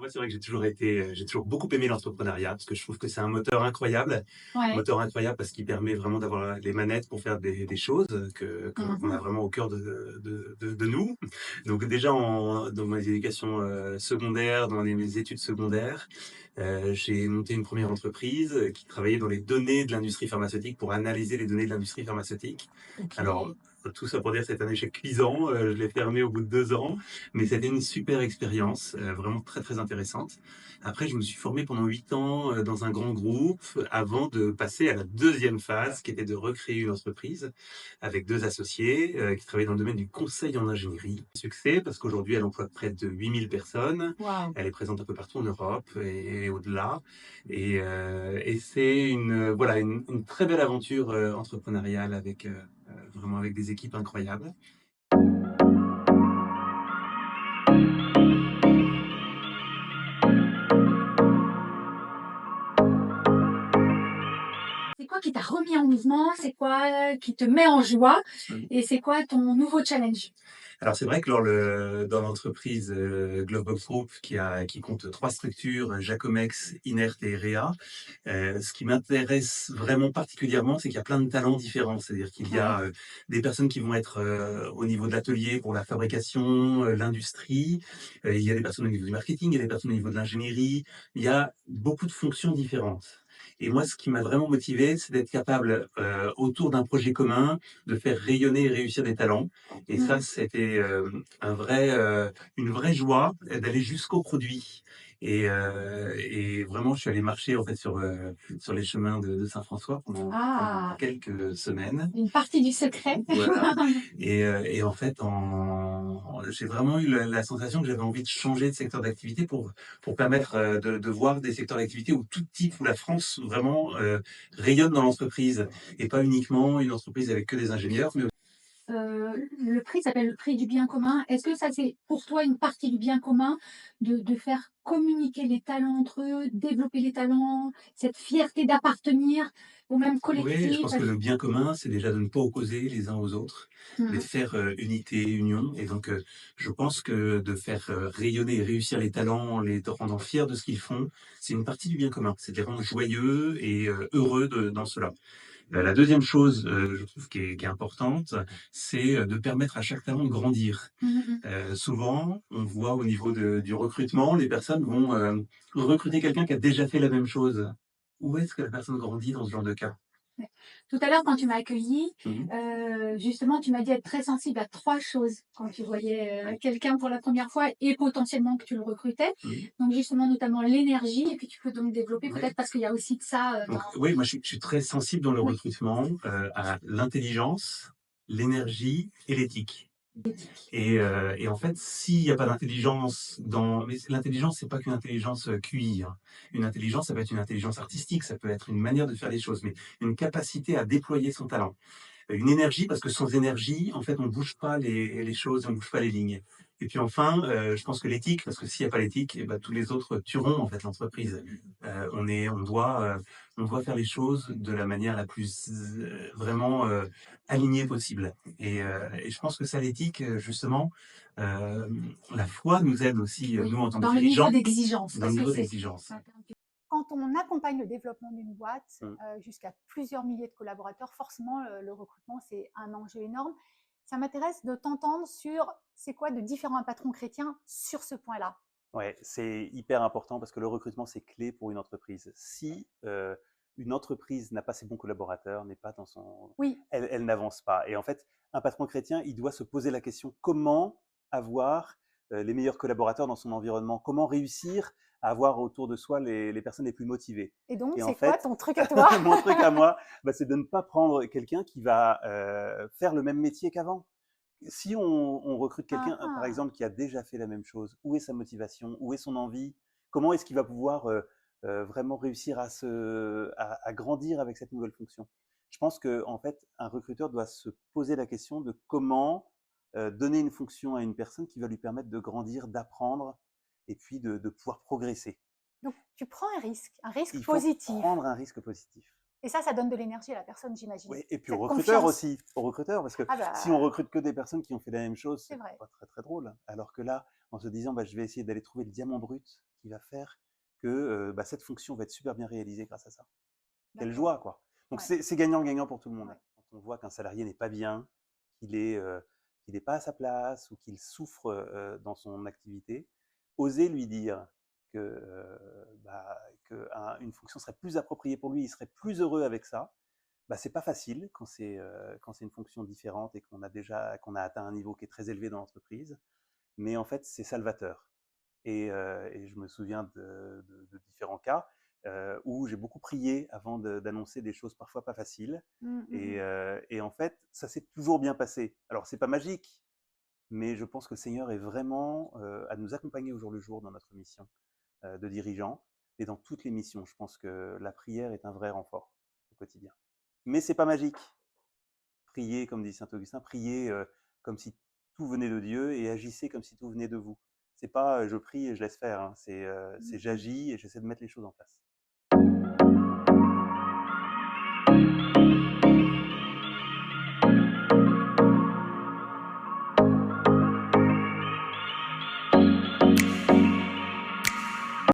moi, c'est vrai que j'ai toujours beaucoup aimé l'entrepreneuriat parce que je trouve que c'est un Ouais. moteur incroyable parce qu'il permet vraiment d'avoir les manettes pour faire des choses qu'on a Mmh. vraiment au cœur de nous. Donc déjà dans mes éducations secondaires, mes études secondaires, j'ai monté une première entreprise qui travaillait dans les données de l'industrie pharmaceutique pour analyser les données de l'industrie pharmaceutique. Alors, OK. tout ça pour dire que c'est un échec cuisant, je l'ai fermé au bout de 2 ans, mais c'était une super expérience, vraiment très, très intéressante. Après, je me suis formé pendant 8 ans, dans un grand groupe avant de passer à la deuxième phase qui était de recréer une entreprise avec 2 associés, qui travaillaient dans le domaine du conseil en ingénierie. Succès parce qu'aujourd'hui, elle emploie près de 8 000 personnes. Waouh! Elle est présente un peu partout en Europe et au-delà. Et c'est voilà, une très belle aventure entrepreneuriale vraiment avec des équipes incroyables. C'est quoi qui t'a remis en mouvement? C'est quoi qui te met en joie? Et c'est quoi ton nouveau challenge? Alors c'est vrai que dans l'entreprise Global Group qui compte 3 structures, Jacomex, Inert et Rea, ce qui m'intéresse vraiment particulièrement, c'est qu'il y a plein de talents différents. C'est-à-dire qu'il y Ouais. a des personnes qui vont être au niveau de l'atelier pour la fabrication, l'industrie. Il y a des personnes au niveau du marketing, il y a des personnes au niveau de l'ingénierie. Il y a beaucoup de fonctions différentes. Et moi, ce qui m'a vraiment motivé, c'est d'être capable, autour d'un projet commun, de faire rayonner et réussir des talents. Et ça, Mmh. c'était une vraie joie d'aller jusqu'au produit. Et vraiment, je suis allé marcher en fait sur les chemins de Saint-François pendant Ah! quelques semaines. Une partie du secret. Voilà. Et en fait, j'ai vraiment eu la sensation que j'avais envie de changer de secteur d'activité pour permettre de voir des secteurs d'activité où tout type, où la France vraiment rayonne dans l'entreprise et pas uniquement une entreprise avec que des ingénieurs, mais Le prix s'appelle le prix du bien commun. Est-ce que ça, c'est pour toi une partie du bien commun de faire communiquer les talents entre eux, développer les talents, cette fierté d'appartenir au même oui, je collectif? pense que le bien commun, c'est déjà de ne pas opposer les uns aux autres, mais de Mmh. faire unité et union. Et donc, je pense que de faire rayonner et réussir les talents, les rendant fiers de ce qu'ils font, c'est une partie du bien commun. C'est de les rendre joyeux et heureux dans cela. La deuxième chose, je trouve qui est importante, c'est de permettre à chaque talent de grandir. Mmh mh. Souvent, on voit au niveau du recrutement, les personnes vont recruter quelqu'un qui a déjà fait la même chose. Où est-ce que la personne grandit dans ce genre de cas? Ouais. Tout à l'heure, quand tu m'as accueillie, Mhm. justement, tu m'as dit être très sensible à 3 choses quand tu voyais, quelqu'un pour la première fois et potentiellement que tu le recrutais. Mhm. Donc justement, notamment l'énergie et puis tu peux donc développer Ouais. peut-être parce qu'il y a aussi de ça, Donc, dans oui, moi je suis très sensible dans le oui, recrutement à l'intelligence, l'énergie et l'éthique. l'éthique. Et en fait, s'il n'y a pas d'intelligence mais l'intelligence, c'est pas qu'une intelligence QI, hein. Une intelligence, ça peut être une intelligence artistique, ça peut être une manière de faire les choses, mais une capacité à déployer son talent. Une énergie, parce que sans énergie, en fait, on bouge pas les choses, on bouge pas les lignes. Et puis enfin, je pense que l'éthique, parce que s'il n'y a pas l'éthique, eh ben, tous les autres tueront en fait l'entreprise. On doit faire les choses de la manière la plus vraiment alignée possible. Et je pense que ça, l'éthique, justement, euh, la foi nous aide aussi, Oui, nous en tant que dans le niveau dirigeants, d'exigence dans le parce que niveau c'est d'exigence. Quand on accompagne le développement d'une boîte Mm. jusqu'à plusieurs milliers de collaborateurs, forcément, le recrutement, c'est un enjeu énorme. Ça m'intéresse de t'entendre sur c'est quoi de différent un patron chrétien sur ce point-là. Ouais, c'est hyper important parce que le recrutement, c'est clé pour une entreprise. Si une entreprise n'a pas ses bons collaborateurs, n'est pas dans son, Oui, elle n'avance pas. Et en fait, un patron chrétien, il doit se poser la question comment avoir les meilleurs collaborateurs dans son environnement, comment réussir à avoir autour de soi les personnes les plus motivées. et donc Et en c'est quoi fait, ton truc à toi? mon truc à moi, bah, c'est de ne pas prendre quelqu'un qui va faire le même métier qu'avant. Si on recrute quelqu'un, Ah, par ah. exemple, qui a déjà fait la même chose, où est sa motivation, où est son envie, comment est-ce qu'il va pouvoir vraiment réussir à grandir avec cette nouvelle fonction. Je pense que en fait, un recruteur doit se poser la question de comment donner une fonction à une personne qui va lui permettre de grandir, d'apprendre et puis de pouvoir progresser. Donc tu prends un risque Il faut positif. prendre un risque positif. Et ça donne de l'énergie à la personne, j'imagine. Oui, et puis au Cette recruteur confiance. aussi, au recruteur, parce que Ah si on bah, recrute que des personnes qui ont fait la même chose, c'est c'est vrai. pas très très drôle. Alors que là, en se disant, bah, je vais essayer d'aller trouver le diamant brut qui va faire que bah, cette fonction va être super bien réalisée grâce à ça. Quelle D'accord. joie, quoi. Donc Ouais. c'est gagnant-gagnant pour tout le monde. Ouais. Quand on voit qu'un salarié n'est pas bien, qu'il n'est pas à sa place ou qu'il souffre dans son activité, oser lui dire qu'une fonction serait plus appropriée pour lui, il serait plus heureux avec ça. Bah, c'est pas facile quand c'est une fonction différente et qu'on a atteint un niveau qui est très élevé dans l'entreprise, mais en fait c'est salvateur. Et je me souviens de différents cas où j'ai beaucoup prié avant d'annoncer des choses parfois pas faciles. Et en fait, ça s'est toujours bien passé. Alors, c'est pas magique, mais je pense que le Seigneur est vraiment à nous accompagner au jour le jour dans notre mission de dirigeant. Et dans toutes les missions, je pense que la prière est un vrai renfort au quotidien. Mais c'est pas magique. Priez, comme dit saint Augustin, priez comme si tout venait de Dieu et agissez comme si tout venait de vous. C'est pas je prie et je laisse faire, hein. C'est j'agis et j'essaie de mettre les choses en place.